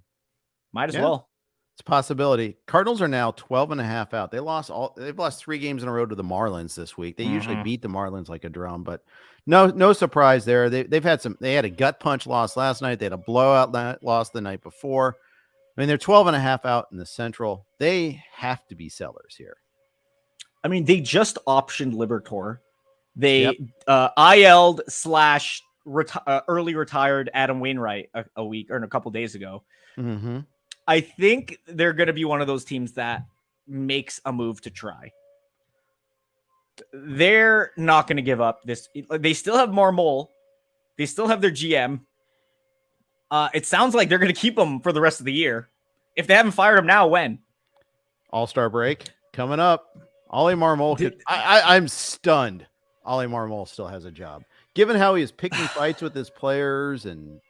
Speaker 2: Might as well.
Speaker 1: It's a possibility. Cardinals are now 12.5 out. They've lost 3 games in a row to the Marlins this week. They usually beat the Marlins like a drum, but no surprise there. They had a gut punch loss last night. They had a blowout loss the night before. I mean, they're 12.5 out in the Central. They have to be sellers here.
Speaker 2: I mean, they just optioned Liberatore. They IL'd / early retired Adam Wainwright a week or a couple days ago. I think they're going to be one of those teams that makes a move to try. They're not going to give up this. They still have Marmol. They still have their GM. It sounds like they're going to keep him for the rest of the year. If they haven't fired him now, when?
Speaker 1: All-Star break coming up. Ollie Marmol. I'm stunned. Ollie Marmol still has a job. Given how he is picking fights with his players and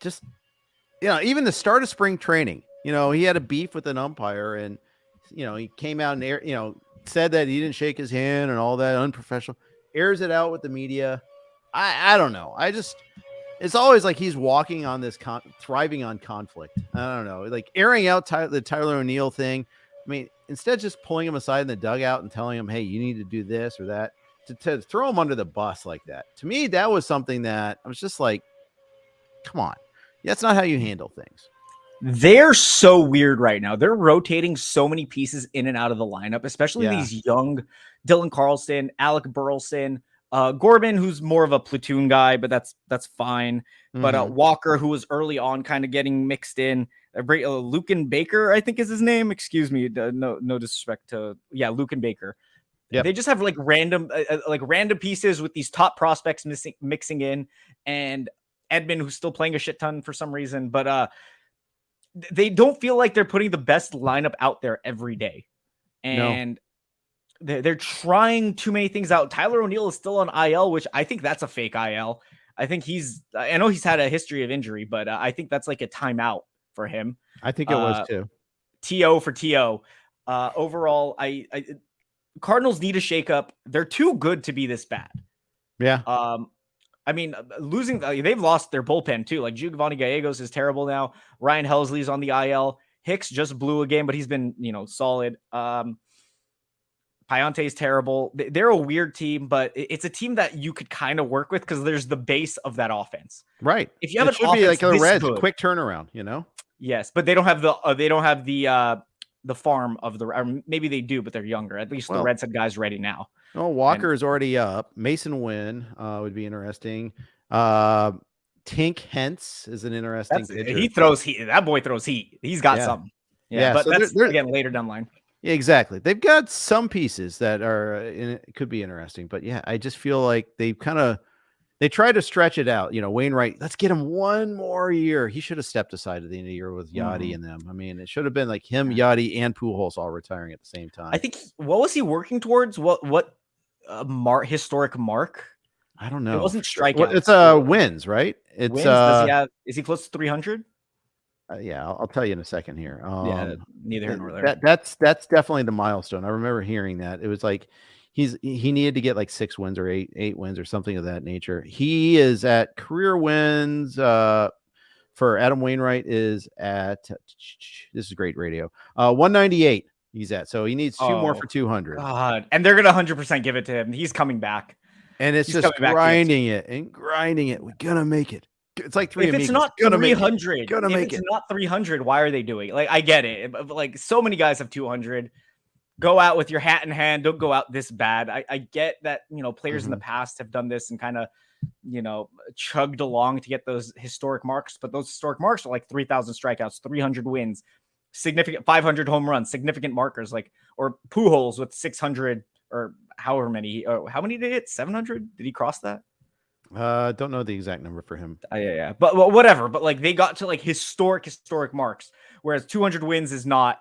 Speaker 1: just, even the start of spring training, he had a beef with an umpire, and, he came out and, said that he didn't shake his hand and all that, unprofessional, airs it out with the media. I don't know. It's always like he's walking on this thriving on conflict. I don't know, like airing out the Tyler O'Neill thing. I mean, instead of just pulling him aside in the dugout and telling him, hey, you need to do this or that, to throw him under the bus like that, to me, that was something that I was just like, come on. That's not how you handle things.
Speaker 2: They're so weird right now. They're rotating so many pieces in and out of the lineup, especially these young Dylan Carlson, Alec Burleson, Gorman, who's more of a platoon guy, but that's fine. But Walker, who was early on kind of getting mixed in. Lucan Baker, I think is his name. Excuse me. No disrespect to, Lucan Baker. Yep. They just have like random pieces with these top prospects mixing in, and Edmund, who's still playing a shit ton for some reason, but they don't feel like they're putting the best lineup out there every day. And they're trying too many things out. Tyler O'Neill is still on IL, which I think that's a fake IL. I think I know he's had a history of injury, but I think that's like a timeout for him.
Speaker 1: I think it was too.
Speaker 2: TO for TO. Overall, Cardinals need a shakeup. They're too good to be this bad.
Speaker 1: Yeah.
Speaker 2: I mean, they've lost their bullpen too. Like Giovanni Gallegos is terrible now. Ryan Helsley's on the IL. Hicks just blew a game, but he's been, solid. Payante is terrible. They're a weird team, but it's a team that you could kind of work with because there's the base of that offense.
Speaker 1: Right.
Speaker 2: If you have
Speaker 1: it should be like the Reds, quick turnaround,
Speaker 2: Yes, but they don't have the farm of or maybe they do, but they're younger. At least the Reds had guys ready now.
Speaker 1: Oh, Walker is already up. Mason Wynn would be interesting. Tink Hence is an interesting pitcher.
Speaker 2: He throws heat. That boy throws heat. He's got something. Yeah, but so that's again later down the line.
Speaker 1: Yeah, exactly. They've got some pieces that could be interesting, but I just feel like they try to stretch it out. Wainwright, let's get him one more year. He should have stepped aside at the end of the year with Yachty and them. I mean, it should have been like him, Yachty, and Pujols all retiring at the same time.
Speaker 2: I think what was he working towards? What historic mark?
Speaker 1: I don't know.
Speaker 2: It wasn't strikeouts.
Speaker 1: It's wins, right? It's
Speaker 2: wins. Is he close to 300?
Speaker 1: Yeah, I'll tell you in a second here.
Speaker 2: Neither here nor there.
Speaker 1: That's definitely the milestone. I remember hearing that. It was like he needed to get like 6 wins or 8 wins or something of that nature. He is at career wins for Adam Wainwright is at, this is great radio, 198 he's at. So he needs 2 more for 200.
Speaker 2: God. And they're going to 100% give it to him. He's coming back.
Speaker 1: And he's just grinding it. We're going to make it. It's like 3.
Speaker 2: If it's not 300, if it's not 300, why are they doing it? Like, I get it. But like so many guys have 200. Go out with your hat in hand. Don't go out this bad. I get that, players in the past have done this and kind of, chugged along to get those historic marks. But those historic marks are like 3,000 strikeouts, 300 wins, significant 500 home runs, significant markers, or Pujols with 600 or however many. How many did he hit? 700? Did he cross that?
Speaker 1: Don't know the exact number for him.
Speaker 2: Yeah. But whatever. But like they got to like historic marks, whereas 200 wins is not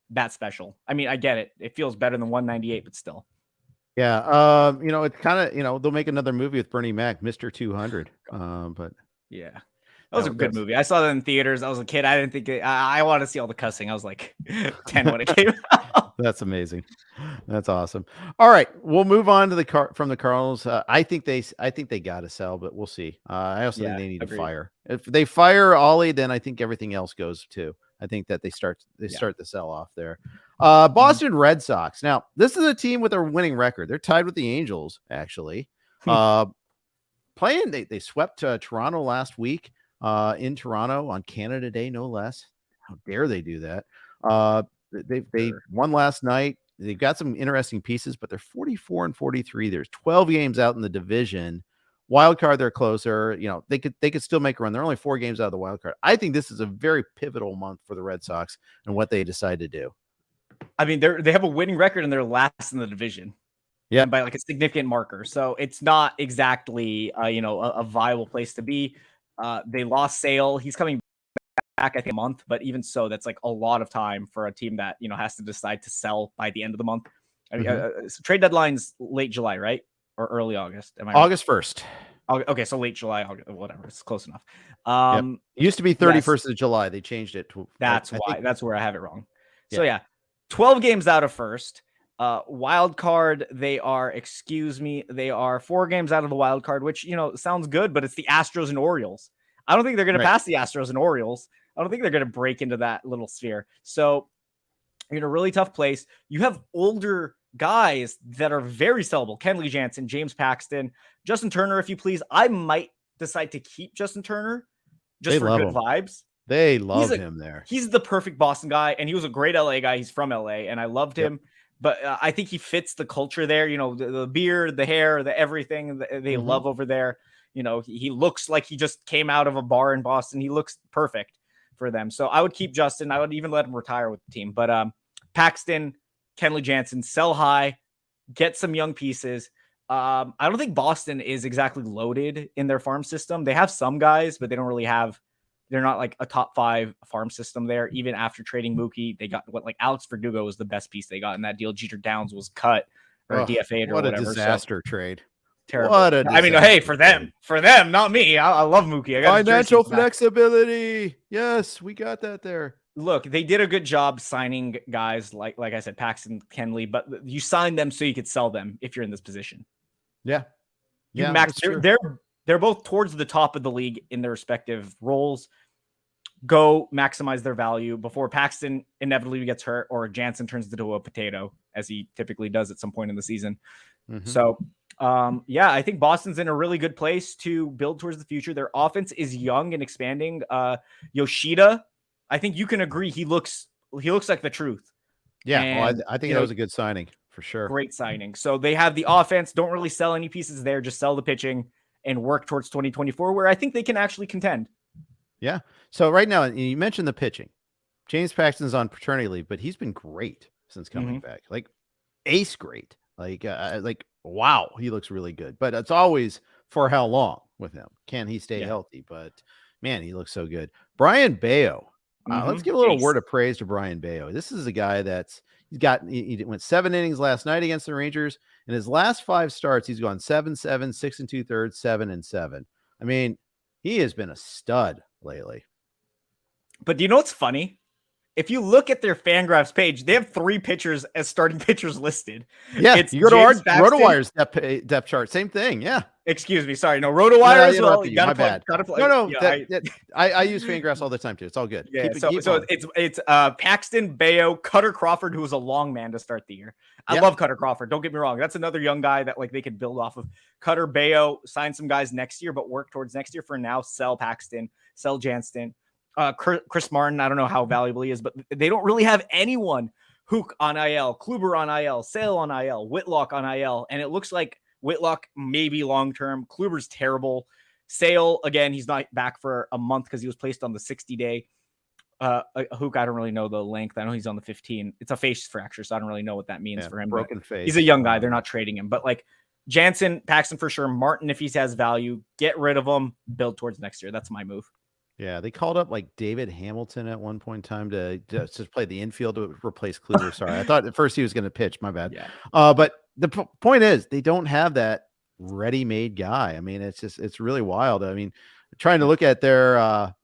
Speaker 2: that special. I mean, I get it. It feels better than 198, but still.
Speaker 1: Yeah. It's kind of, they'll make another movie with Bernie Mac, Mr. 200. But
Speaker 2: yeah, that was a good movie. I saw that in theaters. I was a kid. I didn't think I want to see all the cussing. I was like 10 when it came out.
Speaker 1: That's amazing. That's awesome. All right, we'll move on to from the Cardinals. I think they got to sell, but we'll see. I also think they need to fire. If they fire Ollie, then I think everything else goes too. I think that they start the sell off there. Boston Red Sox. Now, this is a team with a winning record. They're tied with the Angels, actually. Playing, they swept Toronto last week in Toronto on Canada Day, no less. How dare they do that? They won last night. They've got some interesting pieces, but they're 44-43. There's 12 games out in the division. Wild card, they're closer. They could still make a run. They're only 4 games out of the wild card. I think this is a very pivotal month for the Red Sox and what they decide to do.
Speaker 2: I mean, they have a winning record and they're last in the division. Yeah, by like a significant marker. So it's not exactly a viable place to be. They lost Sale. He's coming back, I think, a month, but even so, that's like a lot of time for a team that has to decide to sell by the end of the month. I mean, so trade deadline's late July, right? Or early August?
Speaker 1: August 1st.
Speaker 2: Okay, so late July, whatever. It's close enough.
Speaker 1: It used to be 31st of July. They changed it to.
Speaker 2: That's why. That's where I have it wrong. So
Speaker 1: Yeah.
Speaker 2: 12 games out of first. Wild card, they are 4 games out of the wild card, which, sounds good, but it's the Astros and Orioles. I don't think they're going to pass the Astros and Orioles. I don't think they're going to break into that little sphere. So you're in a really tough place. You have older guys that are very sellable. Kenley Jansen, James Paxton, Justin Turner, if you please. I might decide to keep Justin Turner just for good vibes.
Speaker 1: They love him there.
Speaker 2: He's the perfect Boston guy, and he was a great LA guy. He's from LA, and I loved him. But I think he fits the culture there. The beard, the hair, the everything they love over there. He looks like he just came out of a bar in Boston. He looks perfect for them. So I would keep Justin. I would even let him retire with the team. But Paxton, Kenley Jansen, sell high, get some young pieces. I don't think Boston is exactly loaded in their farm system. They have some guys, but they don't really have. They're not like a top 5 farm system there. Even after trading Mookie, they got Alex Verdugo was the best piece they got in that deal. Jeter Downs was cut or DFA'd or whatever.
Speaker 1: What a disaster trade.
Speaker 2: Terrible. Hey, for them, not me. I love Mookie.
Speaker 1: Financial flexibility. Yes, we got that there.
Speaker 2: Look, they did a good job signing guys like I said, Paxton, Kenley, but you signed them so you could sell them if you're in this position.
Speaker 1: Yeah.
Speaker 2: They're both towards the top of the league in their respective roles. Go maximize their value before Paxton inevitably gets hurt or Jansen turns into a potato, as he typically does at some point in the season. So, I think Boston's in a really good place to build towards the future. Their offense is young and expanding. Yoshida, I think you can agree he looks like the truth.
Speaker 1: Yeah, I think that was a good signing for sure.
Speaker 2: Great signing. So they have the offense. Don't really sell any pieces there. Just sell the pitching and work towards 2024, where I think they can actually contend.
Speaker 1: Yeah. So right now, you mentioned the pitching. James Paxton's on paternity leave, but he's been great since coming back. Like ace great. Like wow, he looks really good. But it's always for how long with him? Can he stay healthy? But man, he looks so good. Brian Bayo. Let's give a little word of praise to Brian Bayo. This is a guy he went 7 innings last night against the Rangers. In his last 5 starts, he's gone 7-7, 6 2/3, 7-7. I mean, he has been a stud lately.
Speaker 2: But do you know what's funny? If you look at their Fangraphs page, they have 3 pitchers as starting pitchers listed.
Speaker 1: Yeah, you go to our RotoWire's depth chart. Same thing. Yeah.
Speaker 2: Excuse me. Sorry. No, RotoWire as well.
Speaker 1: You gotta play. No. I use Fangraphs all the time too. It's all good.
Speaker 2: Yeah. It's Paxton, Bayo, Cutter Crawford, who was a long man to start the year. I love Cutter Crawford. Don't get me wrong. That's another young guy that they could build off of. Cutter, Bayo, sign some guys next year, but work towards next year. For now, sell Paxton, sell Jansen. Chris Martin, I don't know how valuable he is, but they don't really have anyone. Hook on IL, Kluber on IL, Sale on IL, Whitlock on IL, and it looks like Whitlock maybe long-term. Kluber's terrible. Sale, again, he's not back for a month because he was placed on the 60-day. Hook, I don't really know the length. I know he's on the 15. It's a face fracture, so I don't really know what that means for him.
Speaker 1: Broken face.
Speaker 2: He's a young guy. They're not trading him. But Jansen, Paxton for sure. Martin, if he has value, get rid of him, build towards next year. That's my move.
Speaker 1: Yeah, they called up David Hamilton at one point in time to play the infield to replace Kluber. Sorry, I thought at first he was going to pitch. My bad.
Speaker 2: Yeah.
Speaker 1: But the point is, they don't have that ready-made guy. I mean, it's really wild. I mean, trying to look at their,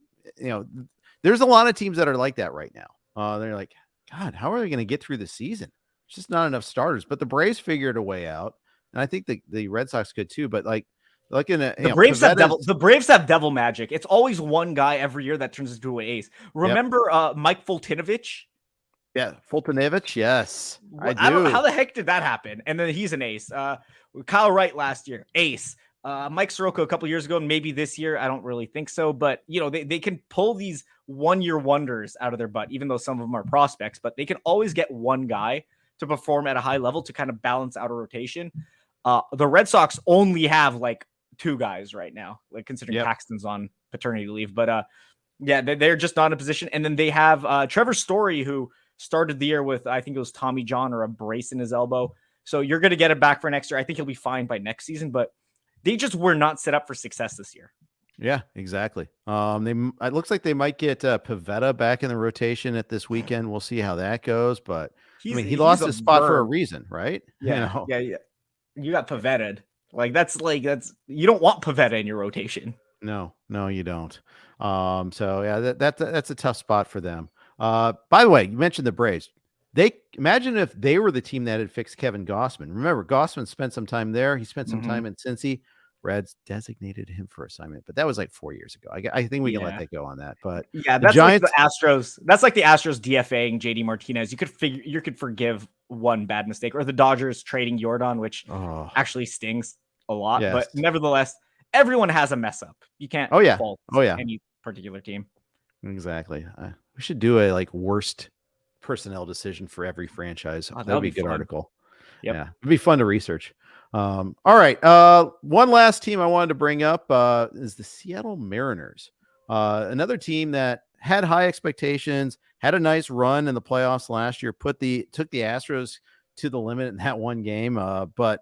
Speaker 1: there's a lot of teams that are like that right now. They're like, God, how are they going to get through the season? It's just not enough starters. But the Braves figured a way out, and I think the Red Sox could too. But the
Speaker 2: Braves have devil magic. It's always one guy every year that turns into an ace. Remember Mike Fultinovich?
Speaker 1: Yeah, Fultinovich. Yes, I
Speaker 2: don't know how the heck did that happen. And then he's an ace. Kyle Wright last year, ace. Mike Soroka a couple years ago, and maybe this year. I don't really think so, but they can pull these 1-year wonders out of their butt, even though some of them are prospects. But they can always get one guy to perform at a high level to kind of balance out a rotation. The Red Sox only have 2 guys right now, considering Paxton's on paternity leave. But they're just not in a position. And then they have Trevor Story, who started the year with, I think it was Tommy John or a brace in his elbow. So you're going to get it back for next year. I think he'll be fine by next season, but they just were not set up for success this year.
Speaker 1: Yeah, exactly. It looks like they might get Pivetta back in the rotation at this weekend. We'll see how that goes. But he lost his spot for a reason, right?
Speaker 2: Yeah, yeah. You got Paveta'd. That's you don't want Pavetta in your rotation.
Speaker 1: No, you don't. So yeah, that's a tough spot for them. By the way, you mentioned the Braves. They imagine if they were the team that had fixed Kevin Gossman. Remember, Gossman spent some time there. He spent some time in Cincy. Reds designated him for assignment, but that was like 4 years ago. I think we can let that go on that. But
Speaker 2: yeah,
Speaker 1: the
Speaker 2: that's
Speaker 1: Giants,
Speaker 2: like the Astros. That's like the Astros DFAing JD Martinez. You could forgive one bad mistake, or the Dodgers trading Yordan, which actually stings a lot.
Speaker 1: Yes.
Speaker 2: But nevertheless, everyone has a mess up. You can't fault any particular team.
Speaker 1: Exactly. We should do a worst personnel decision for every franchise. That'd be a good article.
Speaker 2: Yep.
Speaker 1: Yeah, it'd be fun to research. All right. One last team I wanted to bring up is the Seattle Mariners. Another team that had high expectations, had a nice run in the playoffs last year, took the Astros to the limit in that one game, but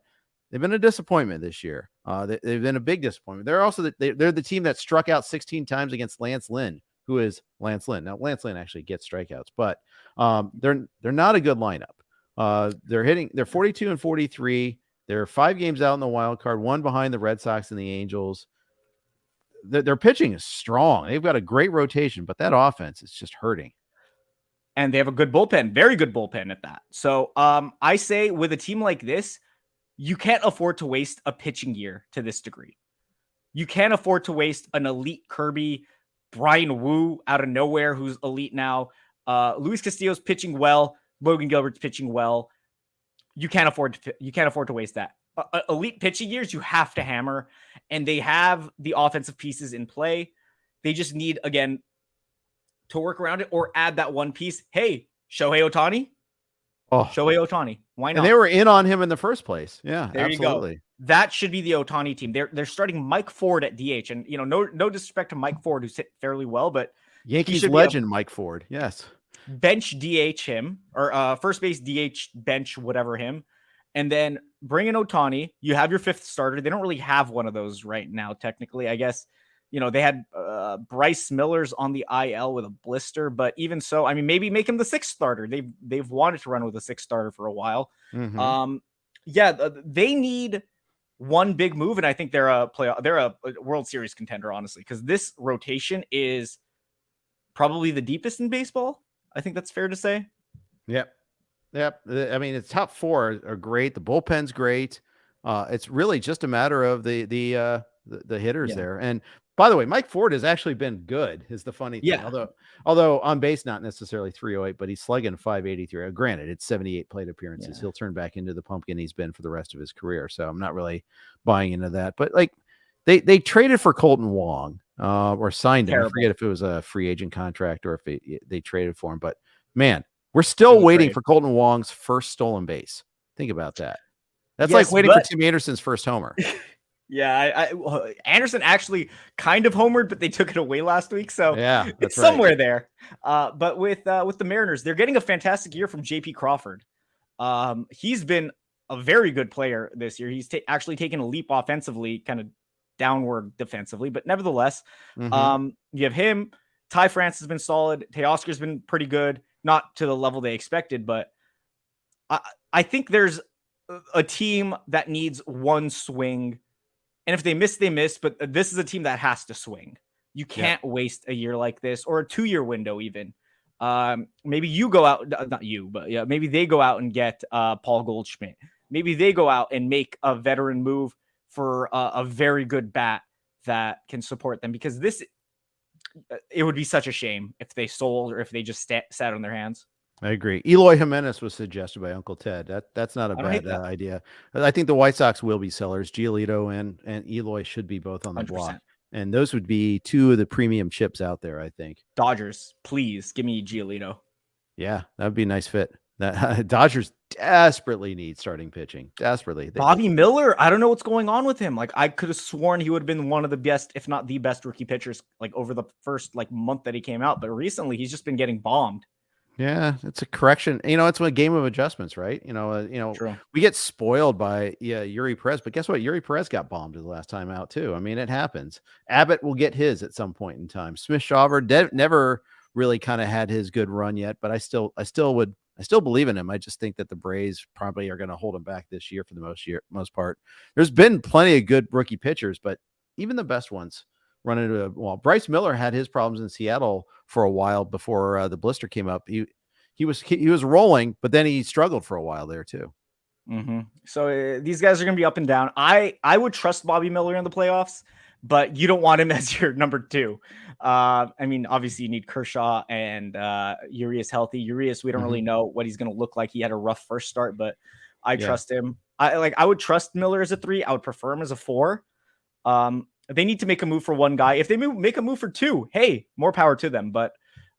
Speaker 1: they've been a disappointment this year. They've been a big disappointment. They're also they're the team that struck out 16 times against Lance Lynn, who is Lance Lynn. Now, Lance Lynn actually gets strikeouts, but they're not a good lineup. They're 42 and 43. They're 5 games out in the wild card, 1 behind the Red Sox and the Angels. Their pitching is strong. They've got a great rotation, but that offense is just hurting.
Speaker 2: And they have a good bullpen, very good bullpen at that. So I say with a team like this, you can't afford to waste a pitching year to this degree. You can't afford to waste an elite Kirby, Brian Wu out of nowhere, who's elite now. Luis Castillo's pitching well. Logan Gilbert's pitching well. You can't afford to waste that. Elite pitching years, you have to hammer, and they have the offensive pieces in play. They just need, again, to work around it or add that one piece. Hey, Shohei Ohtani. Shohei Ohtani. Why not?
Speaker 1: And they were in on him in the first place. Yeah,
Speaker 2: there
Speaker 1: absolutely.
Speaker 2: You go. That should be the Ohtani team. They're starting Mike Ford at DH, and no disrespect to Mike Ford, who's hit fairly well, but
Speaker 1: Yankees legend Mike Ford. Yes.
Speaker 2: Bench DH him, or first base DH bench whatever him, and then bring in Ohtani. You have your 5th starter. They don't really have one of those right now, technically. I guess they had Bryce Miller's on the IL with a blister, but even so, I mean, maybe make him the 6th starter. They've wanted to run with a 6th starter for a while.
Speaker 1: Mm-hmm.
Speaker 2: They need one big move, and I think they're a World Series contender, honestly, because this rotation is probably the deepest in baseball. I think that's fair to say.
Speaker 1: Yep. I mean, its top 4 are great. The bullpen's great. It's really just a matter of the hitters there. And by the way, Mike Ford has actually been good. Is the funny thing. Although on base not necessarily 308, but he's slugging 583. Granted, it's 78 plate appearances. He'll turn back into the pumpkin he's been for the rest of his career. So I'm not really buying into that. But they traded for Colton Wong. Or signed him. I forget if it was a free agent contract or if they traded for him. But man, we're still waiting for Colton Wong's first stolen base. Think about that. That's like waiting for Tim Anderson's first homer.
Speaker 2: Anderson actually kind of homered, but they took it away last week. So it's somewhere there. But with the Mariners, they're getting a fantastic year from JP Crawford. He's been a very good player this year. He's actually taken a leap offensively, kind of downward defensively, but nevertheless, you have him. Ty France has been solid. Teoscar's been pretty good, not to the level they expected, but I think there's a team that needs one swing, and if they miss, they miss. But this is a team that has to swing. You can't waste a year like this, or a 2-year window even. Maybe you go out, not you, but maybe they go out and get Paul Goldschmidt. Maybe they go out and make a veteran move for a very good bat that can support them, because it would be such a shame if they sold or if they just sat on their hands.
Speaker 1: I agree. Eloy Jimenez was suggested by Uncle Ted. That's not a bad idea. I think the White Sox will be sellers. Giolito and Eloy should be both on the 100%. Block. And those would be 2 of the premium chips out there, I think.
Speaker 2: Dodgers, please give me Giolito.
Speaker 1: Yeah, that would be a nice fit. Dodgers desperately need starting pitching. Desperately.
Speaker 2: Bobby Miller, I don't know what's going on with him. I could have sworn he would have been one of the best, if not the best rookie pitchers, over the first month that he came out. But recently he's just been getting bombed.
Speaker 1: Yeah, it's a correction. It's a game of adjustments, right?
Speaker 2: True.
Speaker 1: We get spoiled by Yuri Perez, but guess what? Yuri Perez got bombed the last time out too. I mean, it happens. Abbott will get his at some point in time. Smith-Shawver never really kind of had his good run yet, but I still would I still believe in him. I just think that the Braves probably are going to hold him back this year for the most part. There's been plenty of good rookie pitchers, but even the best ones run into a wall. Bryce Miller had his problems in Seattle for a while before the blister came up. He was rolling, but then he struggled for a while there too.
Speaker 2: So these guys are going to be up and down. I would trust Bobby Miller in the playoffs, but you don't want him as your number 2. I mean, obviously you need Kershaw and Urias healthy. Urias, we don't really know what he's going to look like. He had a rough first start, but I trust him. I would trust Miller as a 3. I would prefer him as a 4. They need to make a move for one guy. If they make a move for 2, hey, more power to them. But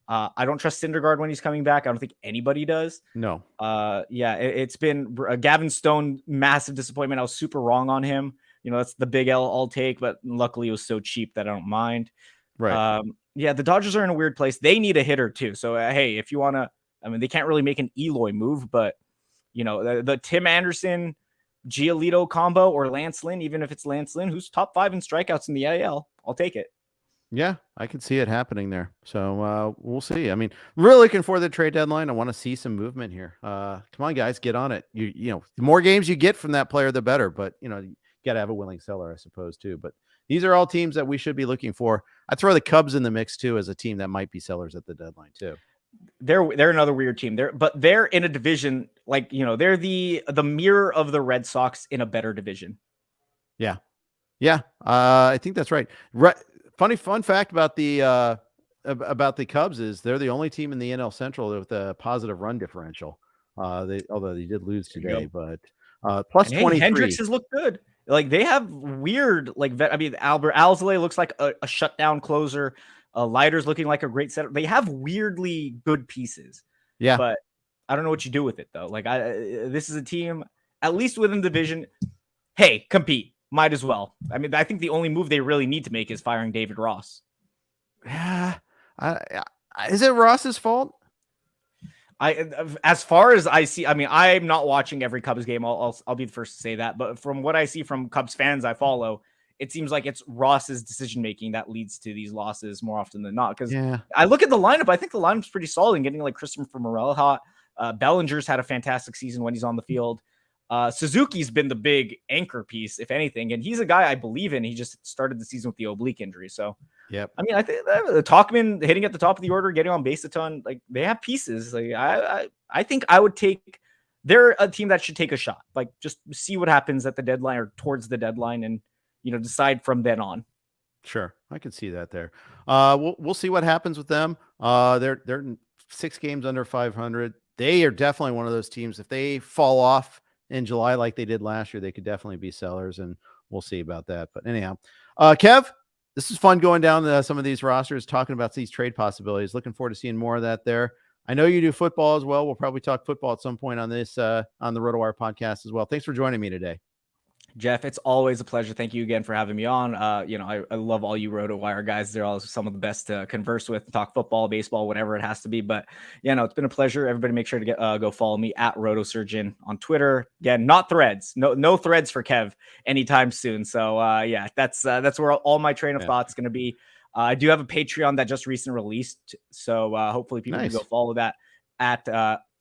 Speaker 2: I don't trust Syndergaard when he's coming back. I don't think anybody does.
Speaker 1: No.
Speaker 2: It's been Gavin Stone, massive disappointment. I was super wrong on him. That's the big L I'll take, but luckily it was so cheap that I don't mind.
Speaker 1: Right.
Speaker 2: The Dodgers are in a weird place. They need a hitter too. So, hey, if you want to, they can't really make an Eloy move, but the Tim Anderson, Giolito combo or Lance Lynn, even if it's Lance Lynn, who's top 5 in strikeouts in the AL, I'll take it.
Speaker 1: Yeah, I can see it happening there. So we'll see. I mean, really looking for the trade deadline. I want to see some movement here. Come on, guys, get on it. The more games you get from that player, the better. But you got to have a willing seller, I suppose, too. But these are all teams that we should be looking for. I throw the Cubs in the mix too as a team that might be sellers at the deadline too.
Speaker 2: They're another weird team. They're in a division they're the mirror of the Red Sox in a better division.
Speaker 1: Yeah. I think that's right. Fun fact about the Cubs is they're the only team in the NL Central with a positive run differential. Although they did lose today, but plus 23.
Speaker 2: Hendricks has looked good. They have weird Albert Alzolay looks like a shutdown closer. Leiter's looking like a great setter. They have weirdly good pieces.
Speaker 1: Yeah,
Speaker 2: but I don't know what you do with it though. This is a team at least within the division. Hey, compete. Might as well. I think the only move they really need to make is firing David Ross.
Speaker 1: Yeah. Is it Ross's fault?
Speaker 2: As far as I see, I'm not watching every Cubs game. I'll be the first to say that. But from what I see from Cubs fans I follow, it seems like it's Ross's decision-making that leads to these losses more often than not. Because I look at the lineup, I think the lineup's pretty solid and getting Christopher Morel hot. Bellinger's had a fantastic season when he's on the field. Suzuki's been the big anchor piece, if anything, and he's a guy I believe in. He just started the season with the oblique injury. So, I think Tauchman hitting at the top of the order, getting on base a ton, they have pieces. I think I would take. They're a team that should take a shot. Just see what happens at the deadline or towards the deadline, and decide from then on.
Speaker 1: Sure, I can see that there. We'll see what happens with them. They're 6 games under 500. They are definitely one of those teams. If they fall off in July like they did last year, they could definitely be sellers, and we'll see about that. But anyhow, Kev, this is fun going down some of these rosters, talking about these trade possibilities. Looking forward to seeing more of that there. I know you do football as well. We'll probably talk football at some point on this on the RotoWire podcast as well. Thanks for joining me today.
Speaker 2: Jeff, it's always a pleasure. Thank you again for having me on. I love all you RotoWire guys. They're all some of the best to converse with, talk football, baseball, whatever it has to be. But it's been a pleasure. Everybody make sure to go follow me at RotoSurgeon on Twitter. Again, not threads. No threads for Kev anytime soon. So that's where all my train of thoughts going to be. I do have a Patreon that just recently released. So hopefully people can go follow that at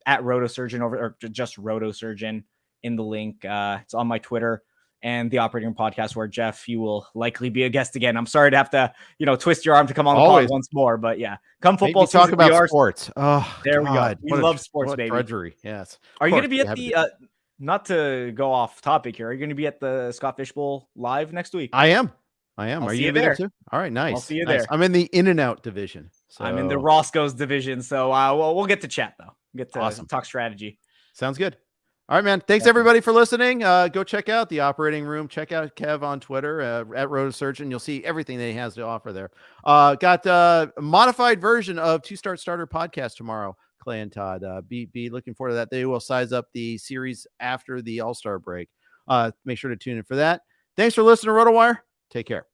Speaker 2: RotoSurgeon or just RotoSurgeon in the link. It's on my Twitter. And the Operating Room Podcast, where Jeff, you will likely be a guest again. I'm sorry to have to, twist your arm to come on the pod once more, but come football
Speaker 1: season. Talk about sports. Oh,
Speaker 2: there we go. We love sports, baby.
Speaker 1: Drudgery. Yes.
Speaker 2: Are you going to be at the? Not to go off topic here. Are you going to be at the Scott Fish Bowl live next week?
Speaker 1: I am. Are you going to be there too? All right, nice.
Speaker 2: I'll see you there.
Speaker 1: I'm in the in and out division. So.
Speaker 2: I'm in the Roscoe's division. So we'll get to chat though. Get to talk strategy.
Speaker 1: Sounds good. All right, man. Thanks everybody for listening. Go check out the Operating Room. Check out Kev on Twitter at RotoSurgeon. You'll see everything that he has to offer there. Got a modified version of Two Start Starter podcast tomorrow. Clay and Todd. Be looking forward to that. They will size up the series after the All-Star break. Make sure to tune in for that. Thanks for listening to RotoWire. Take care.